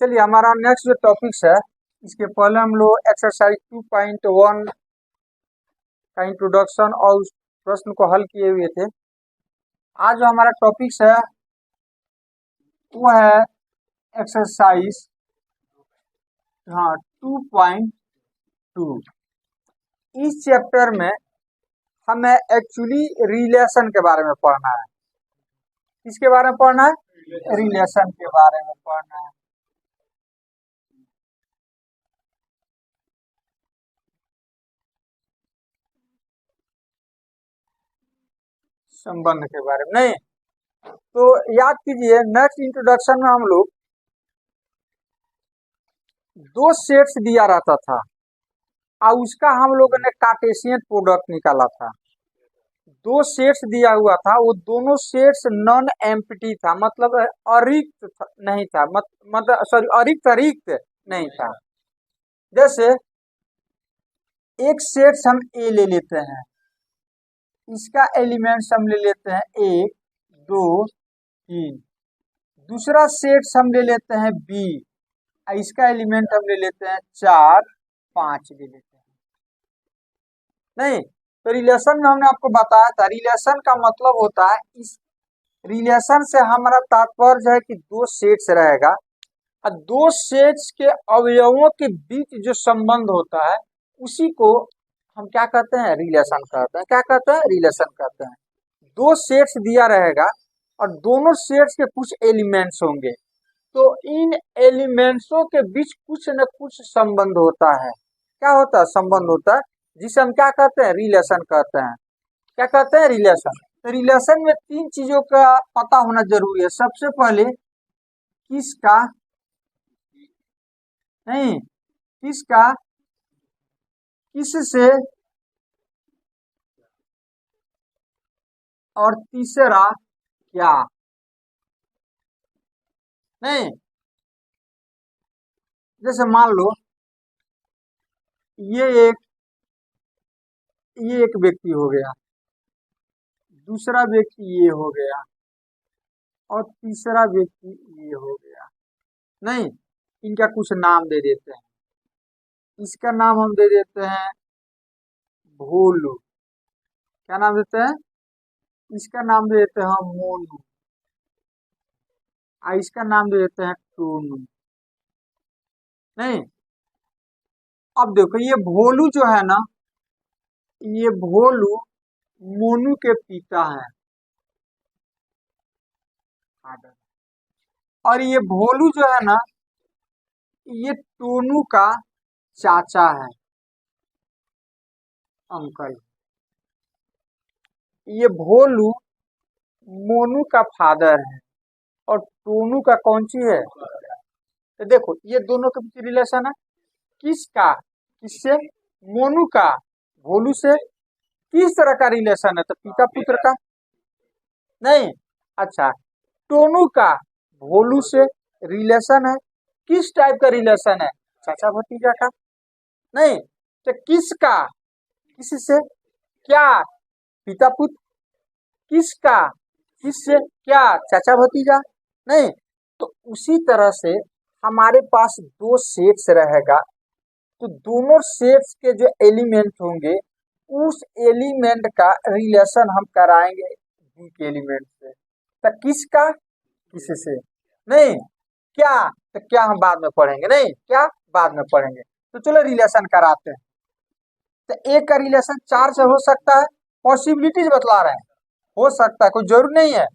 चलिए हमारा नेक्स्ट जो टॉपिक्स है, इसके पहले हम लोग एक्सरसाइज 2.1 का इंट्रोडक्शन और उस प्रश्न को हल किए हुए थे। आज जो हमारा टॉपिक्स है वो है एक्सरसाइज 2.2। इस चैप्टर में हमें एक्चुअली रिलेशन के बारे में पढ़ना है। किसके बारे में पढ़ना है? रिलेशन के बारे में पढ़ना है। संबंध के बारे में नहीं। तो याद कीजिए, नेक्स्ट इंट्रोडक्शन में हम लोग दो सेट्स दिया रहता था और उसका हम लोगों ने कार्टेशियन प्रोडक्ट निकाला था। दो सेट्स दिया हुआ था, वो दोनों सेट्स नॉन एम्प्टी था, मतलब अरिक्त नहीं था, मतलब सॉरी अरिक्त नहीं था। जैसे एक सेट्स हम ए ले लेते हैं, इसका एलिमेंट्स हम ले लेते हैं 1 2 3। दूसरा सेट्स हम ले लेते हैं बी, इसका एलिमेंट हम ले लेते हैं 4 5 ले लेते हैं। नहीं तो रिलेशन में हमने आपको बताया था, रिलेशन का मतलब होता है, इस रिलेशन से हमारा तात्पर्य है कि दो सेट्स रहेगा और दो सेट्स के अवयवों के बीच जो संबंध होता है उसी को हम क्या कहते हैं? रिलेशन कहते हैं। क्या कहते हैं? रिलेशन कहते हैं। दो सेट्स दिया रहेगा और दोनों सेट्स के कुछ एलिमेंट्स होंगे, तो इन एलिमेंट्सों के बीच कुछ न कुछ संबंध होता है। क्या होता है? संबंध होता है, जिसे हम क्या कहते हैं? रिलेशन कहते हैं। क्या कहते हैं? रिलेशन। तो रिलेशन में तीन चीजों का पता होना जरूरी है। सबसे पहले किसका, नहीं किसका, किससे, और तीसरा क्या। नहीं जैसे मान लो ये एक व्यक्ति हो गया, दूसरा व्यक्ति ये हो गया और तीसरा व्यक्ति ये हो गया। नहीं, इनका कुछ नाम दे देते हैं। इसका नाम हम दे देते हैं भोलू। क्या नाम देते हैं? इसका नाम दे देते हैं मोनू, और इसका नाम दे देते हैं टोनू। नहीं, अब देखो ये भोलू जो है ना, ये भोलू मोनू के पिता है, और ये भोलू जो है ना, ये टोनू का चाचा है, अंकल। ये भोलू मोनू का फादर है और टोनू का कौन सी है? तो देखो ये दोनों के बीच रिलेशन है। किसका? किससे? मोनू का भोलू से। किस तरह का रिलेशन है? तो पिता पुत्र का। नहीं, अच्छा, टोनू का भोलू से रिलेशन है। किस टाइप का रिलेशन है? चाचा भतीजा का। नहीं तो किसका? किससे? क्या? पिता पुत्र। किसका? किससे? क्या? चाचा भतीजा। नहीं तो उसी तरह से हमारे पास दो सेट्स रहेगा, तो दोनों सेट्स के जो एलिमेंट होंगे उस एलिमेंट का रिलेशन हम कराएंगे बी के एलिमेंट से। तो किसका? किससे। नहीं क्या? तो क्या हम बाद में पढ़ेंगे। नहीं क्या? बाद में पढ़ेंगे। तो चलो रिलेशन कराते हैं। तो एक का रिलेशन चार से हो सकता है, पॉसिबिलिटीज बतला रहे हैं। हो सकता है, कोई जरूर नहीं है,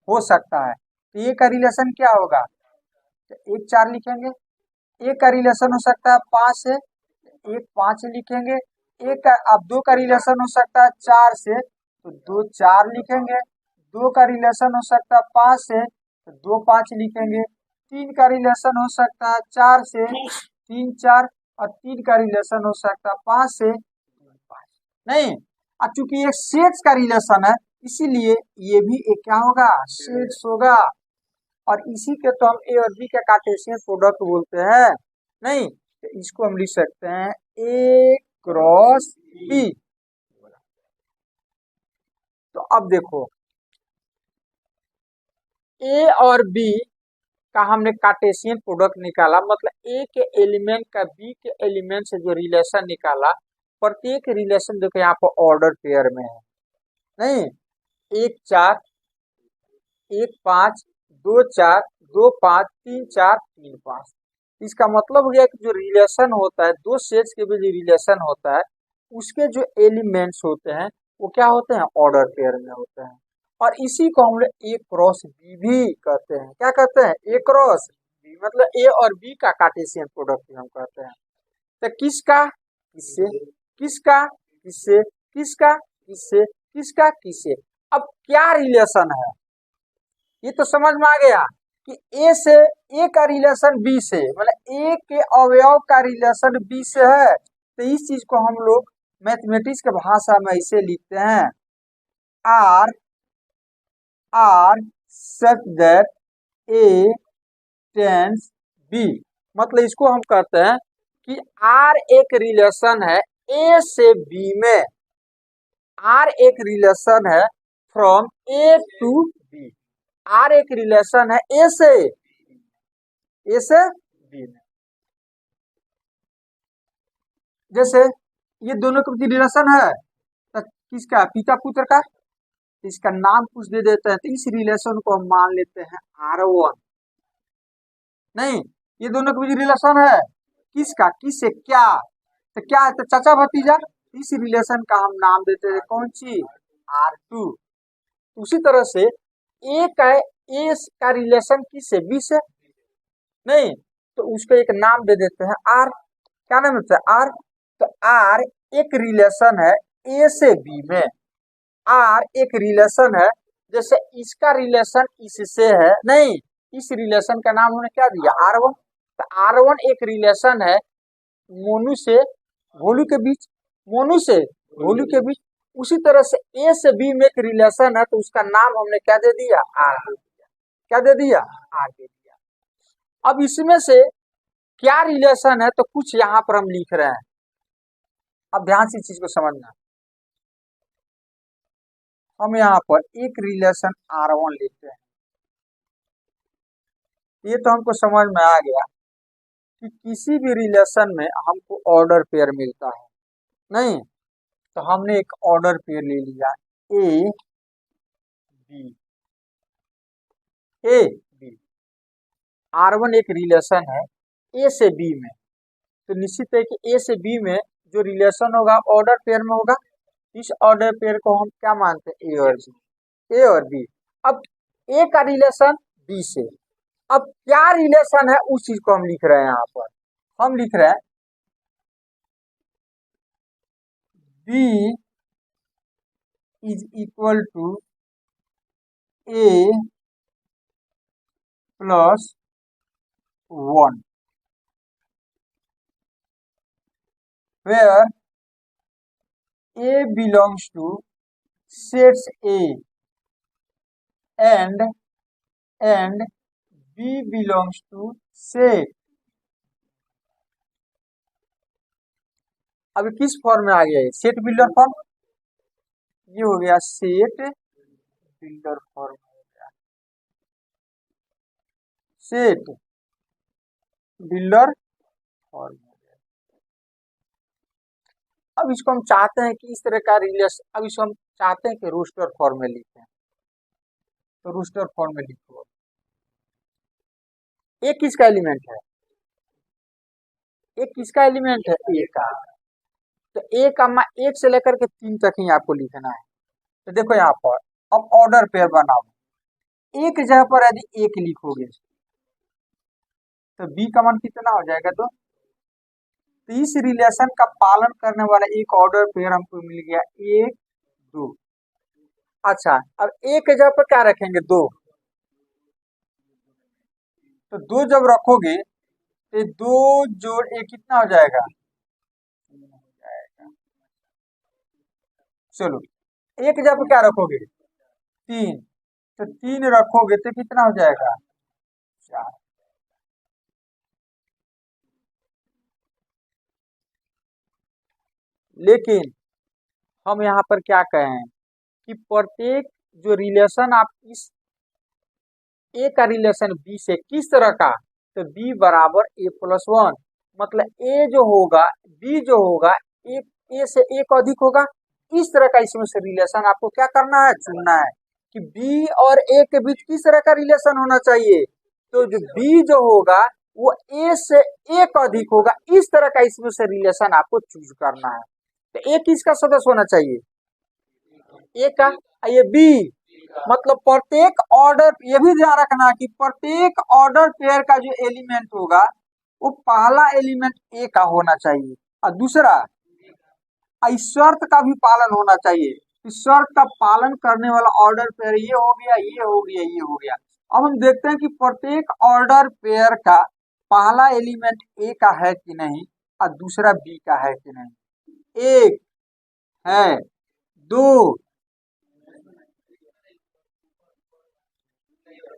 हो सकता है। तो एक का रिलेशन क्या होगा? तो एक 4 लिखेंगे। एक का रिलेशन हो सकता है 5 से, एक 5 लिखेंगे। एक का, अब दो का रिलेशन हो सकता है 4 से, तो 2 4 लिखेंगे। दो का रिलेशन हो सकता है 5 से, तो 2 5 लिखेंगे। तीन का रिलेशन हो सकता है 4 से, 3 4, और तीन का रिलेशन हो सकता है 5 से, 5। नहीं, अब चूंकि एक सेट्स का रिलेशन है, इसीलिए ये भी एक क्या होगा? सेट्स होगा। और इसी के तो हम ए और बी का कार्टेशियन प्रोडक्ट बोलते हैं। नहीं तो इसको हम लिख सकते हैं ए क्रॉस बी। तो अब देखो ए और बी का हमने कार्टेशियन प्रोडक्ट निकाला, मतलब ए के एलिमेंट का बी के एलिमेंट से जो रिलेशन निकाला, प्रत्येक रिलेशन देखो यहाँ पर ऑर्डर पेयर में है, नहीं 1 4 1 5 2 4 2 5 3 4 3 5। इसका मतलब हो गया कि जो रिलेशन होता है, दो सेट्स के बीच रिलेशन होता है, उसके जो एलिमेंट्स होते हैं वो क्या होते हैं, ऑर्डर पेयर में होते हैं। और इसी को हम लोग ए क्रॉस बी भी कहते हैं। क्या कहते हैं, ए क्रॉस बी, मतलब ए और बी का कार्टेशियन प्रोडक्ट भी हम कहते हैं। तो किसका किससे, किसका किससे, किसका किससे, किसका किससे। अब क्या रिलेशन है, ये तो समझ में आ गया कि ए से, ए का रिलेशन बी से, मतलब ए के अवयव का रिलेशन बी से है। तो इस चीज को हम लोग मैथमेटिक्स के भाषा में इसे लिखते हैं R R such that A tense B. मतलब इसको हम कहते हैं कि आर एक रिलेशन है ए से बी में, आर एक रिलेशन है from A to B, R एक रिलेशन है ए से बी में। जैसे ये दोनों के बीच रिलेशन है, तो किसका, पिता पुत्र का, इसका नाम कुछ दे देते हैं, तो इस रिलेशन को हम मान लेते हैं R1। नहीं, ये दोनों के बीच रिलेशन है किसका, किससे, क्या, तो क्या है, तो चाचा भतीजा, इस रिलेशन का हम नाम देते हैं कौन सी, R2। उसी तरह से ए का रिलेशन किससे, बी से, नहीं, तो उसको एक नाम दे देते हैं आर। क्या नाम देते हैं, आर। तो आर एक रिलेशन है ए से बी में, आर एक रिलेशन है, जैसे इसका रिलेशन इससे है, नहीं, इस रिलेशन का नाम उन्होंने क्या दिया, R1। तो R1 एक रिलेशन है मोनू से भोलू के बीच, मोनू से भोलू के बीच। उसी तरह से ए से बी में एक रिलेशन है, तो उसका नाम हमने क्या दे दिया, आर दे दिया। क्या दे दिया, आर दे दिया। अब इसमें से क्या रिलेशन है, तो कुछ यहाँ पर हम लिख रहे हैं। अब ध्यान से इस चीज को समझना, हम यहाँ पर एक रिलेशन R1 लेते हैं। ये तो हमको समझ में आ गया कि किसी भी रिलेशन में हमको ऑर्डर पेयर मिलता है, नहीं, तो हमने एक ऑर्डर पेयर ले लिया A B, A B. R1 एक रिलेशन है ए से बी में, तो निश्चित है कि ए से बी में जो रिलेशन होगा ऑर्डर पेयर में होगा। इस ऑर्डर पेयर को हम क्या मानते हैं, ए और बी, ए और बी। अब ए का रिलेशन बी से, अब क्या रिलेशन है उस चीज को हम लिख रहे हैं। यहाँ पर हम लिख रहे हैं B is equal to A plus 1, where A belongs to sets A and B belongs to set। अभी किस फॉर्म में आ गया, सेट बिल्डर फॉर्म, ये हो गया सेट बिल्डर फॉर्म हो गया, सेट बिल्डर फॉर्म हो गया। अब इसको हम चाहते हैं कि इस तरह का रिलेशन, अब इसको हम चाहते हैं कि रोस्टर फॉर्म में लिखें, तो रोस्टर फॉर्म में लिखो। एक किसका एलिमेंट है, एक किसका एलिमेंट है, ए का। तो ए का एक से लेकर के 3 तक ही आपको लिखना है। तो देखो यहाँ पर अब ऑर्डर पेयर बनाओ, एक जगह पर यदि एक लिखोगे तो बी का मान कितना हो जाएगा, तो इस रिलेशन का पालन करने वाला एक ऑर्डर पेयर हमको मिल गया 1 2। अच्छा, अब एक जगह पर क्या रखेंगे, 2, तो 2 जब रखोगे तो 2 जोड़ 1 कितना हो जाएगा, चलो एक जगह पर क्या रखोगे, 3, तो 3 रखोगे तो कितना हो जाएगा, 4। लेकिन हम यहाँ पर क्या कहें कि प्रत्येक जो रिलेशन आप इस ए का रिलेशन बी से किस तरह का, तो बी बराबर ए प्लस वन, मतलब ए जो होगा बी जो होगा ए से एक अधिक होगा। इस तरह का इसमें से रिलेशन आपको क्या करना है, चुनना है कि बी और ए के बीच किस तरह का रिलेशन होना चाहिए। तो जो बी जो होगा वो ए से एक अधिक होगा, इस तरह का इसमें से रिलेशन आपको चूज करना है। तो ए किसका सदस्य होना चाहिए, ए का, ये बी, मतलब प्रत्येक ऑर्डर, ये भी ध्यान रखना कि प्रत्येक ऑर्डर पेयर का जो एलिमेंट होगा वो पहला एलिमेंट ए का होना चाहिए और दूसरा इस शर्त का भी पालन होना चाहिए। इस शर्त का पालन करने वाला ऑर्डर पेयर ये हो गया, ये हो गया, ये हो गया। अब हम देखते हैं कि प्रत्येक ऑर्डर पेयर का पहला एलिमेंट ए का है कि नहीं और दूसरा बी का है कि नहीं। एक है, दो,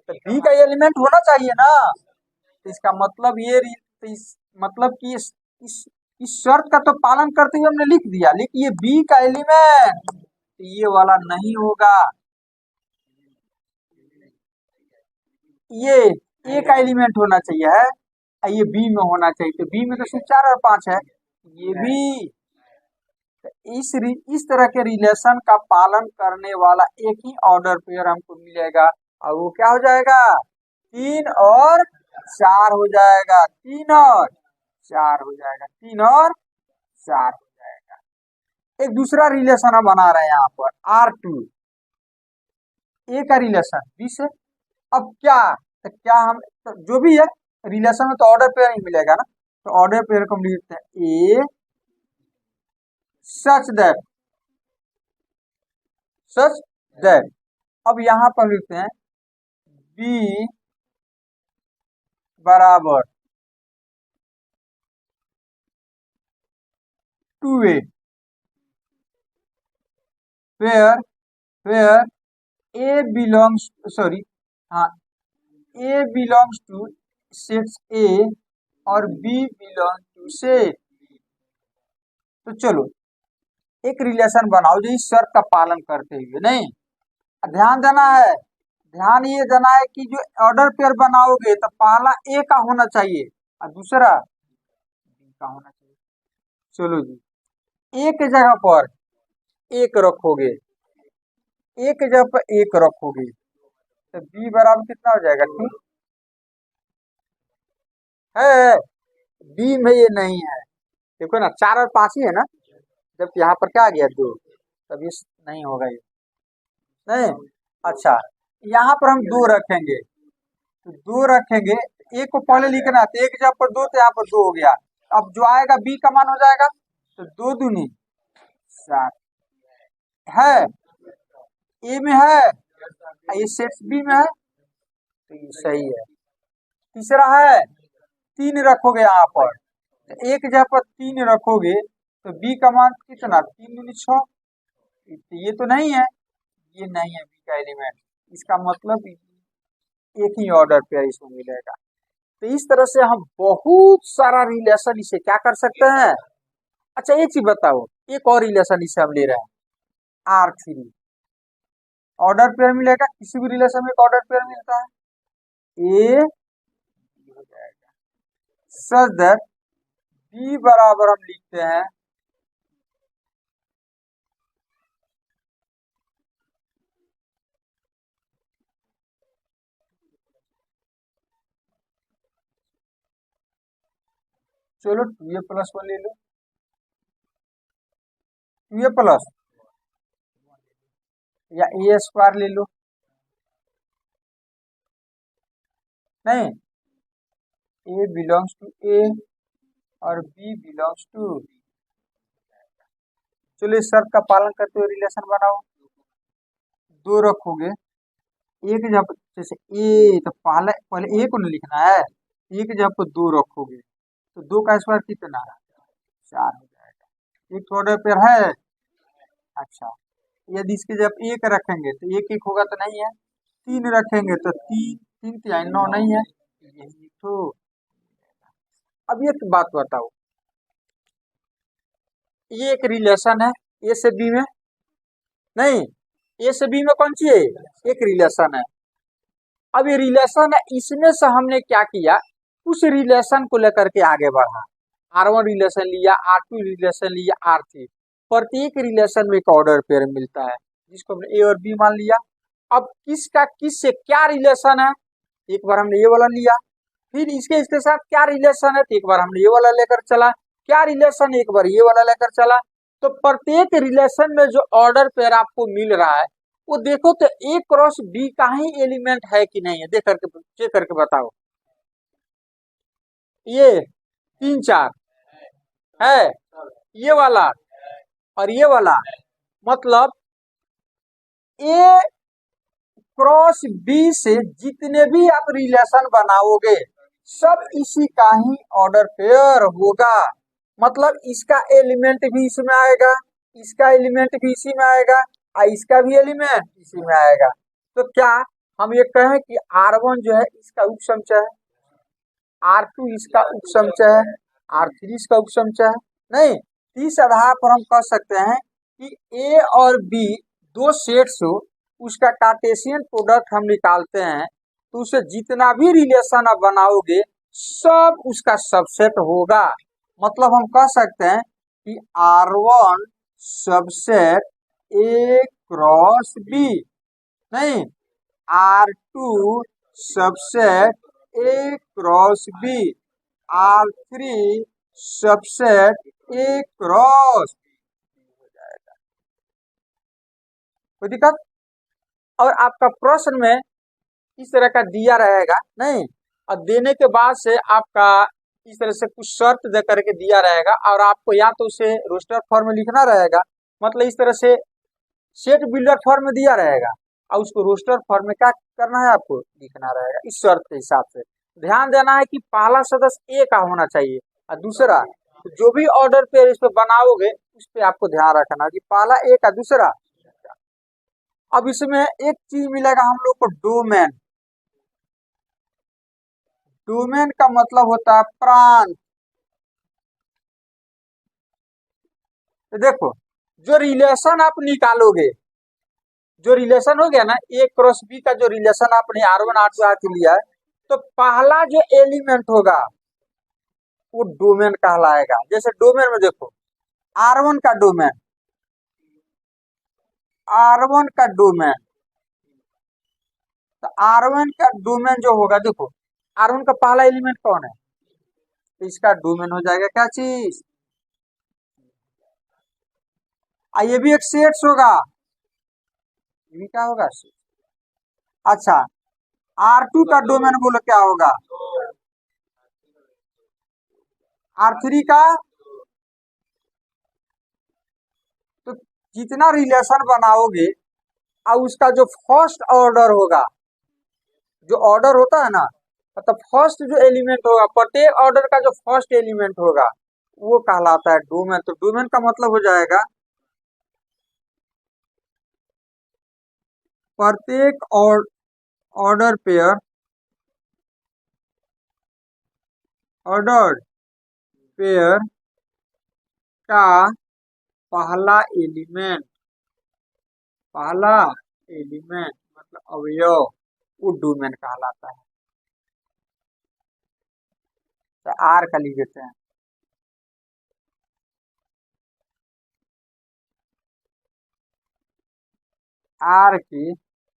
तो बी का एलिमेंट होना चाहिए ना। तो इसका मतलब ये तो मतलब कि इस शर्त का तो पालन करते हुए हमने लिख दिया, लेकिन ये बी का एलिमेंट तो ये वाला नहीं होगा, ये ए का एलिमेंट होना चाहिए है, ये बी में होना चाहिए। तो बी में तो सिर्फ 4 और 5 है, ये भी। तो इस तरह के रिलेशन का पालन करने वाला एक ही ऑर्डर पेयर हमको मिलेगा और वो क्या हो जाएगा, 3 और 4 हो जाएगा, 3 और 4 हो जाएगा, 3 और 4 हो जाएगा। एक दूसरा रिलेशन हम बना रहे हैं यहाँ पर R2, ए का रिलेशन बी से। अब क्या, तो क्या हम तो जो भी है रिलेशन में तो ऑर्डर पेयर ही मिलेगा ना, तो ऑर्डर पेयर को हम लिखते हैं ए सच दैट। अब यहाँ पर लिखते हैं बी बराबर 2a where where A belongs, sorry, हाँ, A belongs to sets A और बी बिलोंग टू सेट। तो चलो एक रिलेशन बनाओ जो इस शर्त का पालन करते हुए, नहीं ध्यान देना है, ध्यान ये देना है कि जो ऑर्डर पेयर बनाओगे तो पहला ए का होना चाहिए और दूसरा बी का होना चाहिए। चलो जी, एक जगह पर एक रखोगे, एक जगह पर एक रखोगे तो बी बराबर कितना हो जाएगा, 2 है, बी में ये नहीं है, देखो ना 4 और 5 ही है ना, जबकि यहाँ पर क्या आ गया 2, तब ये नहीं होगा ये, नहीं। अच्छा, यहाँ पर हम 2 रखेंगे, तो 2 रखेंगे, एक को पहले लिखना है तो एक जगह पर 2 तो यहाँ पर 2 हो गया। अब जो आएगा बी का मान हो जाएगा, तो 2 दूनी 4 है, ए में है, ये सेट बी में है, तो ये सही है। तीसरा है 3 रखोगे यहाँ पर, तो एक जगह पर 3 रखोगे तो बी का मान कितना, 3 दूनी 6, ये तो नहीं है, ये नहीं है बी का एलिमेंट, इसका मतलब एक ही ऑर्डर पेयर इसमें मिलेगा। तो इस तरह से हम बहुत सारा रिलेशन इसे क्या कर सकते हैं। अच्छा एक चीज बताओ, एक और रिलेशन इसे हम ले रहे हैं R3, ऑर्डर पेयर मिलेगा, किसी भी रिलेशन में एक ऑर्डर पेयर मिलता है, ए हो जाएगा सच दैट बी बराबर हम लिखते हैं चलो 2a प्लस 1 ले लो, 2a प्लस या ए स्क्वायर ले लो, नहीं, ए बिलोंग्स टू ए और बी बिलोंग्स टू, चलो इस शर्त का पालन करते हुए रिलेशन बनाओ, 2 रखोगे, एक जब जैसे ए तो पहले पहले ए को नहीं लिखना है, एक जब 2 रखोगे तो 2 का स्क्वायर कितना, 4 हो जाएगा, एक ऑर्डर पेयर है। अच्छा, यदि इसके जब एक रखेंगे तो एक एक होगा तो नहीं है, 3 रखेंगे तो 3 3 3 9 नहीं है, यही तो। अब एक बात बताओ, ये एक रिलेशन है ए से बी में, नहीं ए से बी में कौन सी है, एक रिलेशन है, अब ये रिलेशन है, इसमें से हमने क्या किया, उस रिलेशन को लेकर के आगे बढ़ा। R1 रिलेशन लिया, R2 रिलेशन लिया, R3, प्रत्येक रिलेशन में एक ऑर्डर पेयर मिलता है जिसको हमने ए और बी मान लिया। अब किसका किस से क्या रिलेशन है, एक बार हमने ये वाला लिया, फिर इसके साथ क्या रिलेशन है, तो एक बार हमने ये वाला लेकर चला, क्या रिलेशन, एक बार ये वाला लेकर चला। तो प्रत्येक रिलेशन में जो ऑर्डर पेयर आपको मिल रहा है वो देखो तो ए क्रॉस बी का ही एलिमेंट है कि नहीं है, देख करके चेक करके बताओ। ये 3 4 है, ये वाला और ये वाला, मतलब ए क्रॉस बी से जितने भी आप रिलेशन बनाओगे सब इसी का ही ऑर्डर पेयर होगा। मतलब इसका एलिमेंट भी इसमें आएगा, इसका एलिमेंट भी इसी में आएगा और इसका भी एलिमेंट इसी में आएगा। तो क्या हम ये कहें कि R1 जो है इसका उपसमुच्चय है, R2 इसका उपसमुच्चय है, R3 इसका उपसमुच्चय है? नहीं। इस आधार पर हम कह सकते हैं कि ए और बी दो सेट्स हो, उसका कार्टेशियन प्रोडक्ट हम निकालते हैं तो उसे जितना भी रिलेशन आप बनाओगे सब उसका सबसेट होगा। मतलब हम कह सकते हैं कि R1 subset A cross B, नहीं, R2 subset A cross B, R3 subset A cross, कोई दिक्कत? और आपका प्रश्न में इस तरह का दिया रहेगा, नहीं, और देने के बाद से आपका इस तरह से कुछ शर्त दे करके दिया रहेगा और आपको या तो उसे रोस्टर फॉर्म में लिखना रहेगा, मतलब इस तरह से सेट बिल्डर फॉर्म में दिया रहेगा और उसको रोस्टर फॉर्म में क्या करना है, आपको लिखना रहेगा इस शर्त के हिसाब से। ध्यान देना है कि पहला सदस्य ए का होना चाहिए और दूसरा जो भी ऑर्डर पे इस पे बनाओगे उस पे आपको ध्यान रखना कि पहला ए का, दूसरा। अब इसमें एक चीज मिलेगा हम लोग को, डोमेन। डोमेन का मतलब होता है प्रांत। तो देखो जो रिलेशन आप निकालोगे, जो रिलेशन हो गया ना ए क्रॉस बी का, जो रिलेशन आपने R1 R2 R3 लिया है, तो पहला जो एलिमेंट होगा वो डोमेन कहलाएगा। जैसे डोमेन में देखो R1 का डोमेन, R1 का डोमेन, तो R1 का डोमेन जो होगा, देखो R1 का पहला एलिमेंट कौन है, तो इसका डोमेन हो जाएगा क्या चीज, ये भी एक सेट्स होगा, ये भी क्या होगा, अच्छा R2 का डोमेन बोलो क्या होगा, R3 का। तो जितना रिलेशन बनाओगे और उसका जो फर्स्ट ऑर्डर होगा, जो ऑर्डर होता है ना, मतलब फर्स्ट जो एलिमेंट होगा, प्रत्येक ऑर्डर का जो फर्स्ट एलिमेंट होगा वो कहलाता है डोमेन। तो डोमेन का मतलब हो जाएगा प्रत्येक ऑर्डर पेयर, ऑर्डर पेयर का पहला एलिमेंट, पहला एलिमेंट मतलब अवयव वो डोमेन कहलाता है। तो आर का लिख देते हैं, आर की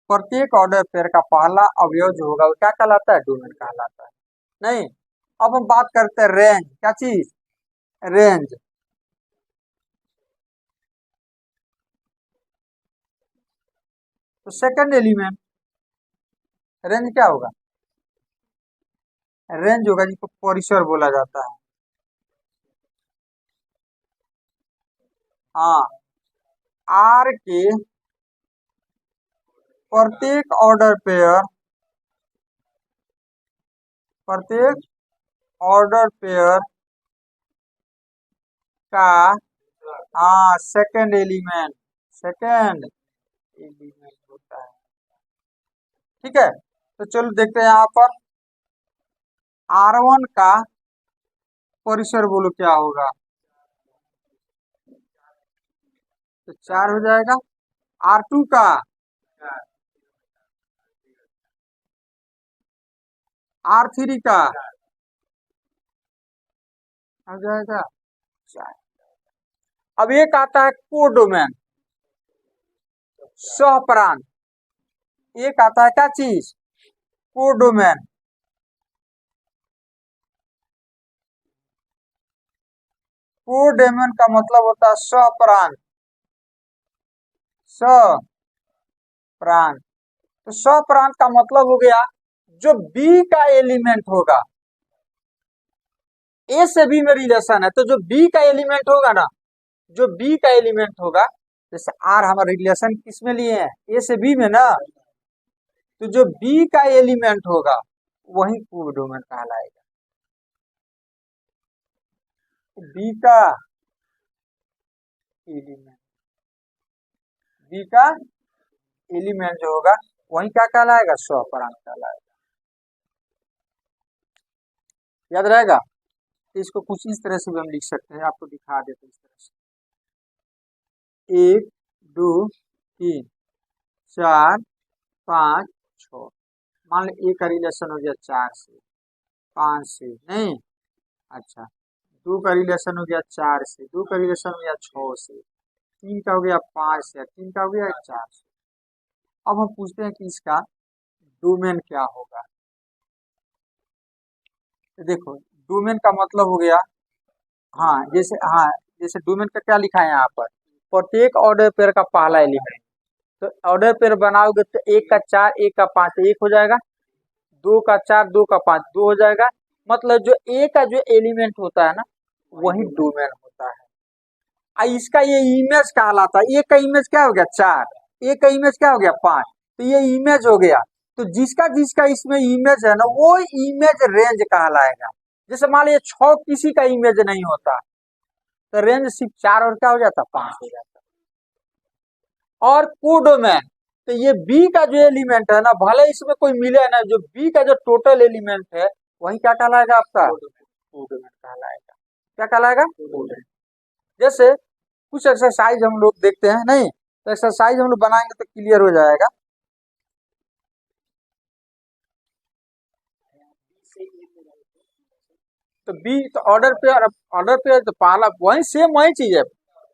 प्रत्येक ऑर्डर पेयर का पहला अवयव जो होगा वो क्या कहलाता है, डोमेन कहलाता है। नहीं, अब हम बात करते हैं रेंज, क्या चीज, रेंज। तो सेकंड एलिमेंट रेंज क्या होगा, रेंज होगा जिसको परिसर बोला जाता है। हाँ, आर के प्रत्येक ऑर्डर पेयर, प्रत्येक ऑर्डर पेयर का, हाँ, सेकंड एलिमेंट, सेकंड एलिमेंट होता है। ठीक है, तो चलो देखते हैं यहाँ पर R1 का परिसर बोलो क्या होगा, तो 4 हो जाएगा। R2 का R3 का आ जाएगा 4। अब एक आता है कोडोमेन, सहप्रांत। एक आता है क्या चीज, कोडोमेन। कोडोमेन का मतलब होता है सहप्रांत, सहप्रांत। तो सहप्रांत का मतलब हो गया जो बी का एलिमेंट होगा, ए से बी में रिलेशन है, तो जो बी का एलिमेंट होगा ना, जो बी का एलिमेंट होगा, जैसे आर हमारा रिलेशन किस में लिए हैं, ए से बी में ना, तो जो बी का एलिमेंट होगा वही कोडोमेन कहलाएगा। बी का एलिमेंट, बी का एलिमेंट जो होगा वही क्या कहलाएगा, सहप्रांत कहलाएगा। याद रहेगा। इसको कुछ इस तरह से भी हम लिख सकते हैं, आपको दिखा देते हैं इस तरह से। 1 2 3 4 5 6। मान लो ए का रिलेशन हो गया 4 से, 5 से नहीं, अच्छा 2 का रिलेशन हो गया 4 से, 2 का रिलेशन हो गया 6 से, 3 का हो गया 5 से, 3 का हो गया 4 से। अब हम पूछते हैं कि इसका डोमेन क्या होगा। तो देखो डोमेन का मतलब हो गया, हाँ जैसे डोमेन का क्या लिखा है यहाँ पर, प्रत्येक ऑर्डर पेयर का पहला एलिमेंट। तो ऑर्डर पेयर बनाओगे तो 1 का 4 1 का 5 1 हो जाएगा, 2 का 4 2 का 5 2 हो जाएगा। मतलब जो ए का जो एलिमेंट होता है ना वही डोमेन होता है। इसका ये इमेज कहलाता है। ए का इमेज क्या हो गया 4, ए का इमेज क्या हो गया 5, तो ये इमेज हो गया। तो जिसका जिसका इसमें इमेज है ना वो इमेज रेंज कहलाएगा। जैसे मान लीजिए 6 किसी का इमेज नहीं होता तो रेंज सिर्फ 4 और क्या हो जाता 5 हो जाता। और कोडोमेन, तो ये बी का जो एलिमेंट है ना, भले इसमें कोई मिले ना, जो बी का जो टोटल एलिमेंट है वही क्या कहलाएगा आपका, कोडोमेन कहलाएगा। क्या कहलाएगा, कोडोमेन। जैसे कुछ एक्सरसाइज हम लोग देखते हैं नहीं, तो एक्सरसाइज हम लोग बनाएंगे तो क्लियर हो जाएगा। तो बी तो ऑर्डर पेयर तो पहला वही सेम वही चीज है।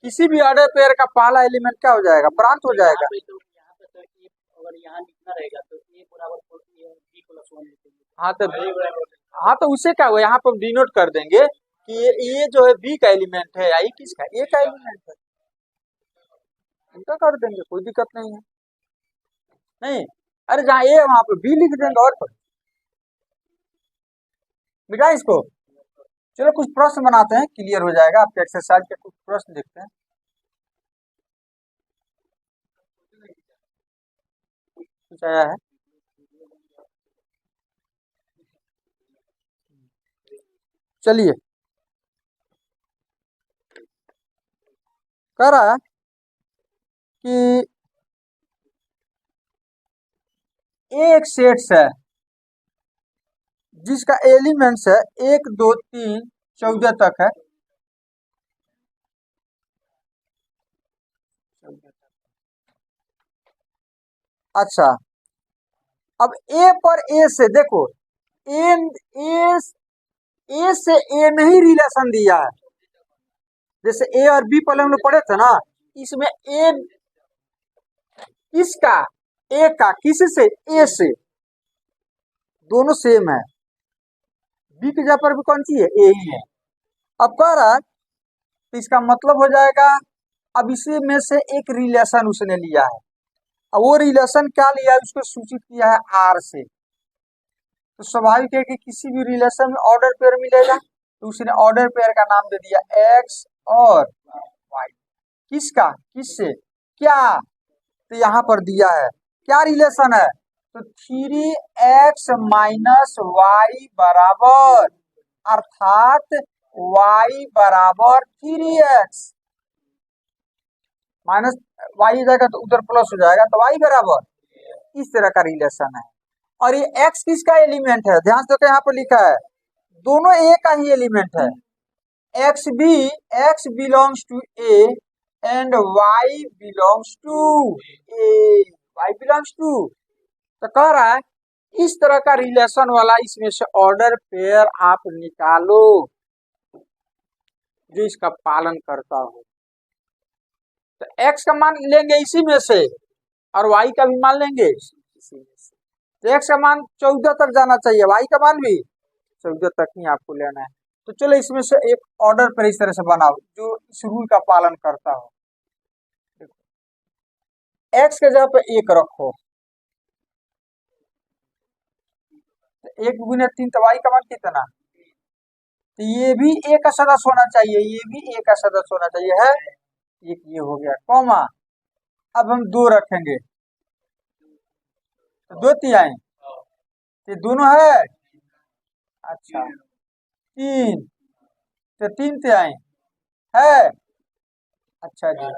किसी भी ऑर्डर पेयर का पहला एलिमेंट क्या हो जाएगा, प्रांत हो जाएगा। हाँ तो हाँ तो उसे क्या हुआ, यहाँ पर डिनोट कर देंगे कि ये जो है बी का एलिमेंट है, आई किसका, ए का एलिमेंट है, इनका कर देंगे, कोई दिक्कत नहीं है। नहीं, अरे जहाँ ए वहां पर बी लिख देंगे और मिटा इसको। चलो कुछ प्रश्न बनाते हैं, क्लियर हो जाएगा। आपके एक्सरसाइज के कुछ प्रश्न देखते हैं। कुछ आया है, चलिए। कह रहा है कि एक सेट्स है जिसका एलिमेंट्स है 1 2 3 14 तक है। अच्छा, अब ए पर ए से देखो, ए ए ए से ए में ही रिलेशन दिया है। जैसे ए और बी पहले हम लोग पढ़े थे ना, इसमें ए इसका ए का किस से, ए से, दोनों सेम है। बी की जगह पर भी कौन सी है, ए ही है। अब कह रहा है तो इसका मतलब हो जाएगा, अब इसी में से एक रिलेशन उसने लिया है। अब वो रिलेशन क्या लिया है, उसको सूचित किया है आर से। तो स्वाभाविक है कि किसी भी रिलेशन में ऑर्डर पेयर मिलेगा, तो उसने ऑर्डर पेयर का नाम दे दिया एक्स और वाई। किसका, किससे, क्या, तो यहाँ पर दिया है क्या रिलेशन है, तो 3x माइनस वाई बराबर, अर्थात y बराबर 3x, माइनस वाई हो जाएगा तो उधर प्लस हो जाएगा, तो y बराबर, इस तरह का रिलेशन है। और ये x किसका एलिमेंट है, ध्यान से, यहाँ पर लिखा है दोनों a का ही एलिमेंट है। x belongs to a and y belongs to a, y belongs to. तो कह रहा है इस तरह का रिलेशन वाला इसमें से ऑर्डर पेयर आप निकालो जो इसका पालन करता हो। तो एक्स का मान लेंगे इसी में से और वाई का भी मान लेंगे इसी में से। तो एक्स का मान 14 तक जाना चाहिए, वाई का मान भी 14 तक ही आपको लेना है। तो चलो इसमें से एक ऑर्डर पर इस तरह से बनाओ जो इस रूल का पालन करता हो। एक्स के जगह पे 1 रखो, तो 1 गुने 3 तो वाई का मान कितना, तो ये भी ए का सदस्य होना चाहिए, ये भी ए का सदस्य होना चाहिए है। एक ये हो गया कॉमा। अब हम 2 रखेंगे तो 2 तिहाई, ये दोनों है। अच्छा 3 तो 3 तिहाई है। अच्छा जी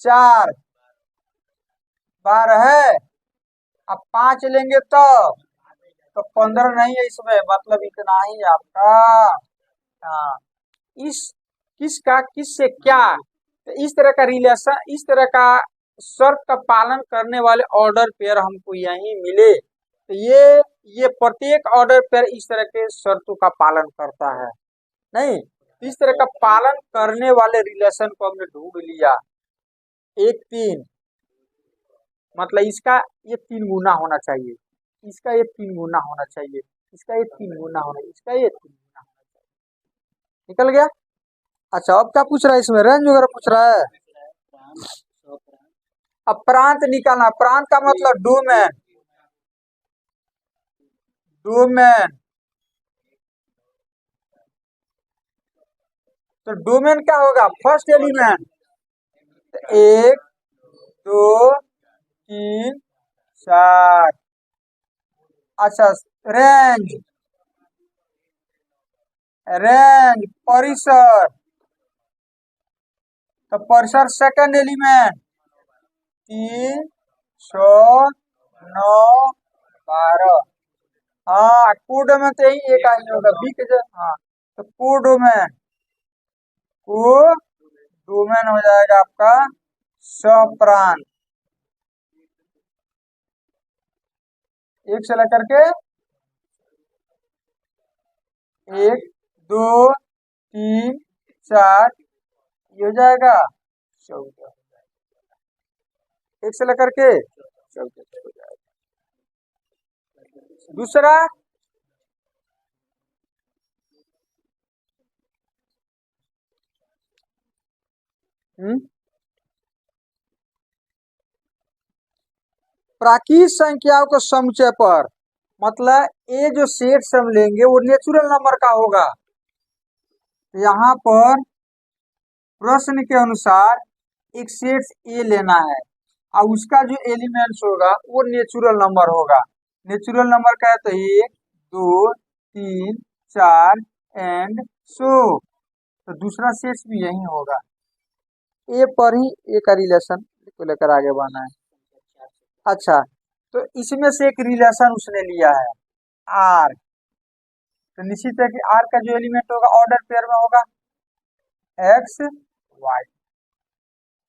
4 12 है। अब 5 लेंगे तो 15 नहीं है इसमें, मतलब इतना ही आपका। हाँ इस किसका किससे क्या, तो इस तरह का रिलेशन, इस तरह का शर्त का पालन करने वाले ऑर्डर पेयर हमको यहीं मिले। तो ये प्रत्येक ऑर्डर पेयर इस तरह के शर्तों का पालन करता है नहीं। इस तरह का पालन करने वाले रिलेशन को हमने ढूंढ लिया। 1 3 मतलब इसका ये 3 गुना होना चाहिए, इसका ये 3 गुना होना चाहिए, इसका ये 3 गुना होना, इसका ये 3 गुना होना चाहिए। निकल गया। अच्छा अब क्या पूछ रहा है इसमें, रेंज वगैरह पूछ रहा है। अब प्रांत निकालना, प्रांत का मतलब डोमेन, डोमेन। तो डोमेन क्या होगा, फर्स्ट एलिमेंट 1 2 3 4। अच्छा रेंज, रेंज परिसर, तो परिसर सेकंड एलिमेंट 3 6 9 12। हाँ कोडोमेन तो यही एक आदमी होगा बी के जगह। हाँ तो कोडोमेन, को डोमेन हो जाएगा आपका सप्रांत, 1 से लेकर के 1 2 3 4 ये हो जाएगा 14, 1 से लेकर के 14 हो जाएगा। दूसरा प्राकृत संख्याओं को समुच्चय पर, मतलब ये जो सेट्स हम लेंगे वो नेचुरल नंबर का होगा। यहाँ पर प्रश्न के अनुसार एक सेट्स ए लेना है और उसका जो एलिमेंट्स होगा वो नेचुरल नंबर होगा। नेचुरल नंबर का है तो 1 2 3 4 एंड सो, तो दूसरा सेट्स भी यही होगा। ए पर ही ए का रिलेशन को लेकर आगे बढ़ना है। अच्छा तो इसमें से एक रिलेशन उसने लिया है आर, तो निश्चित है कि आर का जो एलिमेंट होगा ऑर्डर पेयर में होगा एक्स वाई।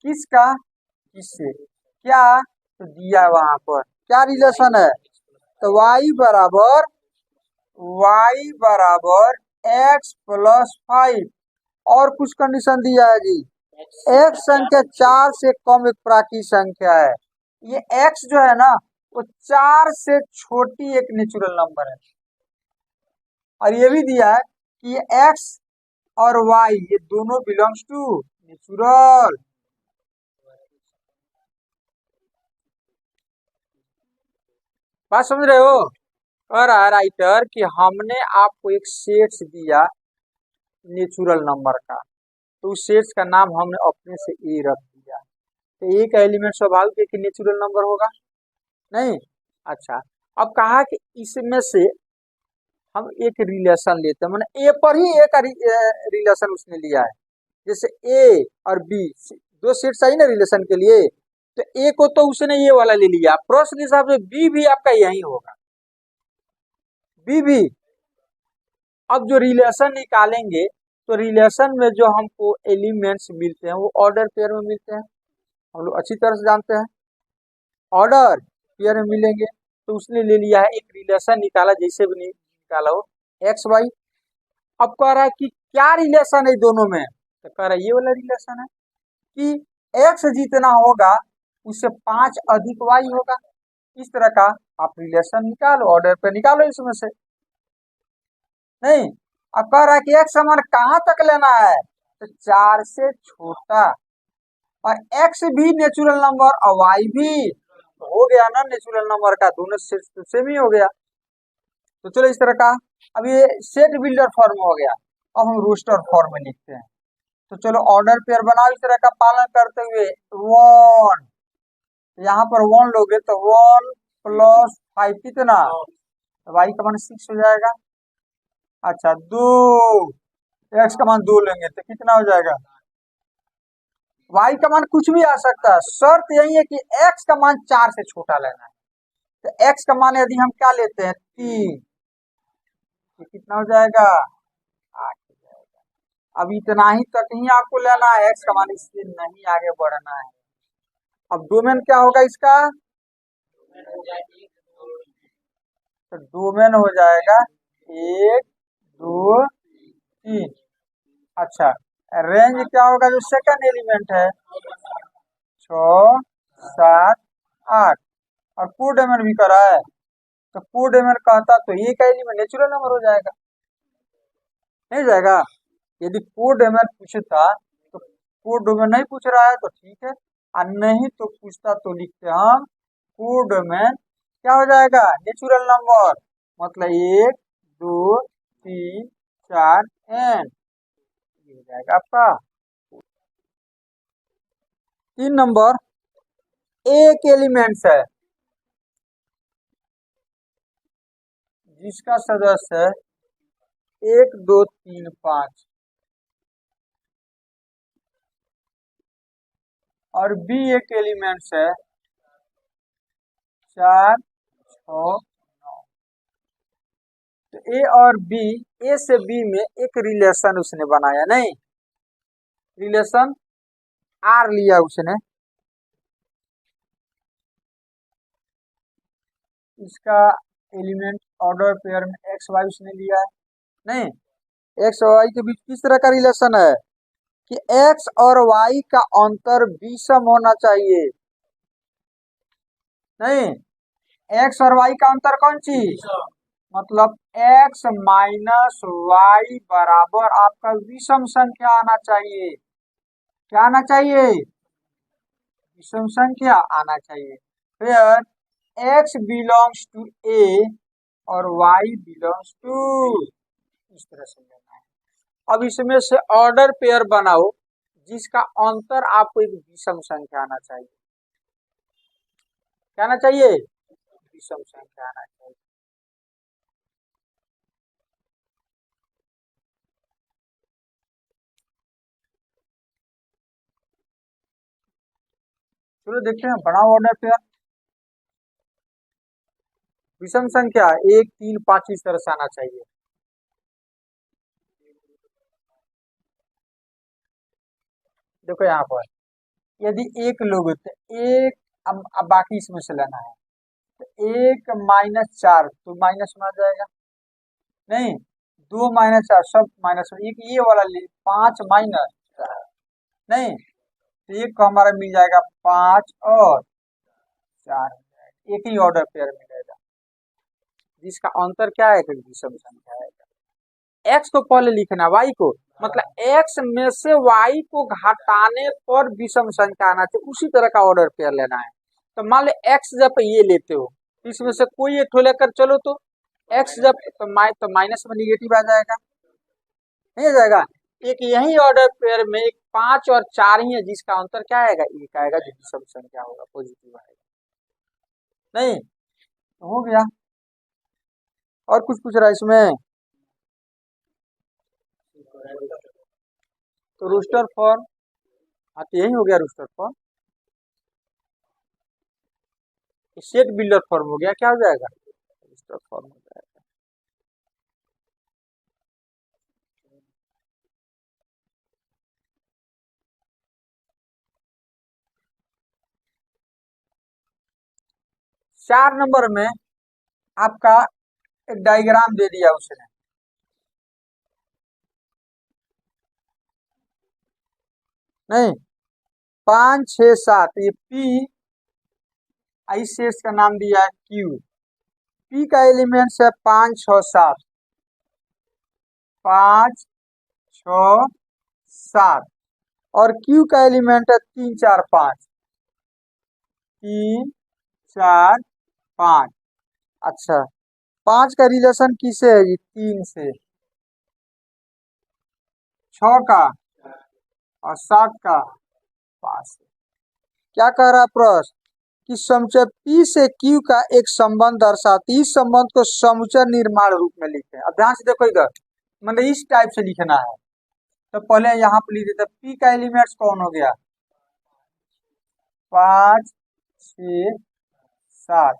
किसका किससे क्या, तो दिया है वहां पर क्या रिलेशन है, तो y बराबर x प्लस 5 और कुछ कंडीशन दिया है जी। x संख्या 4 से कम एक प्राकृत संख्या है, ये x जो है ना वो 4 से छोटी एक नेचुरल नंबर है। और ये भी दिया है कि ये x और y ये दोनों बिलोंग्स टू नेचुरल। बात समझ रहे हो। कह रहा है राइटर कि हमने आपको एक सेट्स दिया नेचुरल नंबर का, तो उस सेट्स का नाम हमने अपने से ए रख दिया, तो ए का एलिमेंट स्वाभाविक है कि नेचुरल नंबर होगा नहीं। अच्छा अब कहा कि इसमें से हम एक रिलेशन लेते हैं, मैंने ए पर ही ए का रिलेशन उसने लिया है। जैसे ए और बी दो सेट्स आई ना रिलेशन के लिए, तो ए को तो उसने ये वाला ले लिया, प्रश्न हिसाब से बी भी आपका यही होगा, बी भी। अब जो रिलेशन निकालेंगे तो रिलेशन में जो हमको एलिमेंट्स मिलते हैं वो ऑर्डर पेयर में मिलते हैं, हम लोग अच्छी तरह से जानते हैं ऑर्डर पेयर में मिलेंगे। तो उसने ले लिया है, एक रिलेशन निकाला, जैसे भी निकाला हो एक्स वाई। अब कह रहा है कि क्या रिलेशन है दोनों में, तो कह रहा है ये वाला रिलेशन है कि एक्स जितना होगा उससे 5 अधिक वाई होगा। इस तरह का आप रिलेशन निकालो, ऑर्डर पे निकालो इसमें से। नहीं, अब कह रहा है कि एक्स हमारा कहाँ तक लेना है, तो 4 से छोटा, और एक्स भी नेचुरल नंबर और वाई भी, तो हो गया ना नेचुरल नंबर का दोनों से सेम ही हो गया। तो चलो इस तरह का, अब ये सेट बिल्डर फॉर्म हो गया। अब हम रोस्टर फॉर्म में लिखते हैं। तो चलो ऑर्डर पेयर बनाओ इस तरह का पालन करते हुए। वन, यहाँ पर वन लोगे तो 1 + 5 कितना, तो वाई का मान 6 हो जाएगा। अच्छा, 2, एक्स का मान 2 लेंगे तो कितना हो जाएगा, वाई का मान कुछ भी आ सकता है, शर्त यही है कि एक्स का मान 4 से छोटा लेना है। तो एक्स का मान यदि हम क्या लेते हैं 3, तो कितना हो जाएगा, 8 हो जाएगा। अब इतना ही तक ही आपको लेना है, एक्स का मान, इससे नहीं आगे बढ़ना है। अब डोमेन क्या होगा इसका, तो डोमेन हो जाएगा 1 2 3। अच्छा, रेंज क्या होगा, जो सेकंड एलिमेंट है 6 7 8, और कोड डोमेन भी करा है, तो कोड डोमेन कहता तो ये का एलिमेंट नेचुरल नंबर हो जाएगा, नहीं जाएगा। यदि कोड डोमेन पूछता तो, कोड डोमेन नहीं पूछ रहा है तो ठीक है, और नहीं तो पूछता तो लिखते हम कोड डोमेन क्या हो जाएगा, नेचुरल नंबर, मतलब 1 2 3 4 एन, ये हो जाएगा आपका। 3 नंबर एक एलिमेंट्स है जिसका सदस्य है 1 2 3 5, और बी एक एलिमेंट्स है 4 6 9। तो ए और बी, ए से बी में एक रिलेशन उसने बनाया, नहीं रिलेशन आर लिया उसने, इसका एलिमेंट ऑर्डर पेयर में एक्स वाई उसने लिया है। नहीं, एक्स और वाई के बीच किस तरह का रिलेशन है कि एक्स और वाई का अंतर विषम होना चाहिए। नहीं, एक्स और वाई का अंतर कौन चीज, मतलब एक्स माइनस वाई बराबर आपका विषम संख्या आना चाहिए। क्या आना चाहिए, विषम संख्या आना चाहिए। फिर एक्स बिलोंग्स टू ए और वाई बिलोंग्स टू, इस तरह से लेना है। अब इसमें से ऑर्डर पेयर बनाओ जिसका अंतर आपको एक विषम संख्या आना चाहिए। क्या आना चाहिए, विषम संख्या आना चाहिए। चलो देखते हैं, बनाओ ऑर्डर पेयर, विषम संख्या 1 3 5 इस तरह से आना चाहिए। देखो यहाँ पर यदि एक लोग तो एक, अब बाकी इसमें से लेना है, तो 1 - 4 तो माइनस में आ जाएगा। नहीं, 2 - 4 सब माइनस में, एक ये वाला ले 5 माइनस, नहीं तो एक को हमारा मिल जाएगा 5 और 4, एक ही ऑर्डर पेयर मिलेगा जिसका अंतर क्या है, विषम संख्या है। एक्स को पहले लिखना, वाई को, मतलब एक्स में से वाई को घटाने पर विषम संख्या आना चाहिए, उसी तरह का ऑर्डर पेयर लेना है। तो मान लो एक्स जब ये लेते हो, इसमें से कोई एक ठो लेकर चलो, तो एक्स जब तो माइनस में निगेटिव आ जाएगा, नहीं आ जाएगा। एक यही ऑर्डर पेयर में एक 5 और 4 ही है जिसका अंतर क्या आएगा, एक आएगा, जो विषम संख्या होगा, पॉजिटिव आएगा। नहीं, तो हो गया। और कुछ पूछ रहा है इसमें, तो रूस्टर फॉर्म, हाँ तो यही हो गया roster form. Set builder form हो गया, क्या हो जाएगा, रूस्टर फॉर्म हो जाएगा। 4 नंबर में आपका एक डायग्राम दे दिया उसने, नहीं 5 6 7, ये पी, आईसीएस का नाम दिया है क्यू। पी का एलिमेंट्स है 5 6 7, 5 6 7, और क्यू का एलिमेंट है 3 4 5, 3 4 5। अच्छा, 5 का रिलेशन किससे है जी? 3 से, 6 का और 7 का 5 से। क्या कह रहा है प्रश्न कि समुच्चय P से Q का एक संबंध दर्शाती, इस संबंध को समुच्चय निर्माण रूप में लिखें। अब ध्यान से देखो इधर, मतलब इस टाइप से लिखना है। तो पहले यहाँ पर लिख देते, P का एलिमेंट्स कौन हो गया? 5 6 7।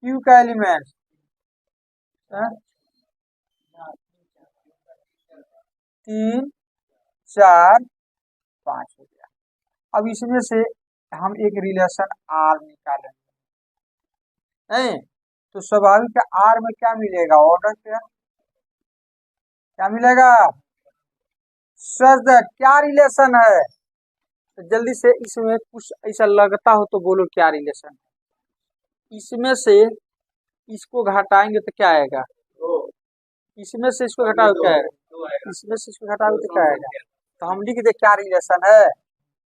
Q का एलिमेंट्स 3 4 5 हो गया। अब इसमें से हम एक रिलेशन R निकालेंगे, नहीं तो स्वाभाविक R में क्या मिलेगा? Order pair. क्या मिलेगा? सच दैट क्या रिलेशन है? तो जल्दी से इसमें कुछ ऐसा लगता हो तो बोलो क्या रिलेशन है। इसमें से इसको घटाएंगे तो क्या आएगा? इसमें से इसको घटाओ क्या आएगा? इसमें से इसको घटाओ तो क्या आएगा? तो हम लिख दे क्या रिलेशन है?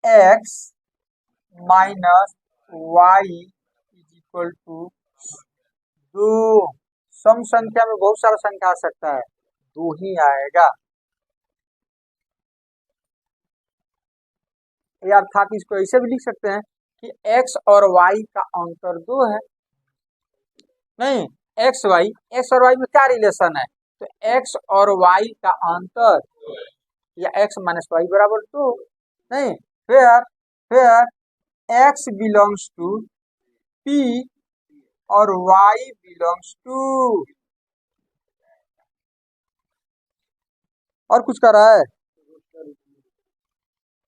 x minus y is equal to 2। सम संख्या में बहुत सारा संख्या आ सकता है, 2 ही आएगा। या अर्थात इसको ऐसे भी लिख सकते हैं कि x और y का अंतर 2 है। नहीं, एक्स और वाई में क्या रिलेशन है? तो x और y का अंतर, या x माइनस वाई बराबर 2। नहीं, फिर x बिलोंग्स टू p और y बिलोंग्स टू, और कुछ कर रहा है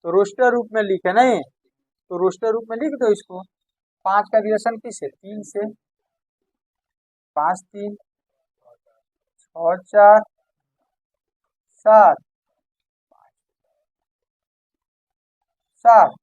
तो रोस्टर रूप में लिखे, नहीं तो रोस्टर रूप में लिख दो इसको। 5 का रिलेशन किससे? 3 से, 5 3 6 4 7 7।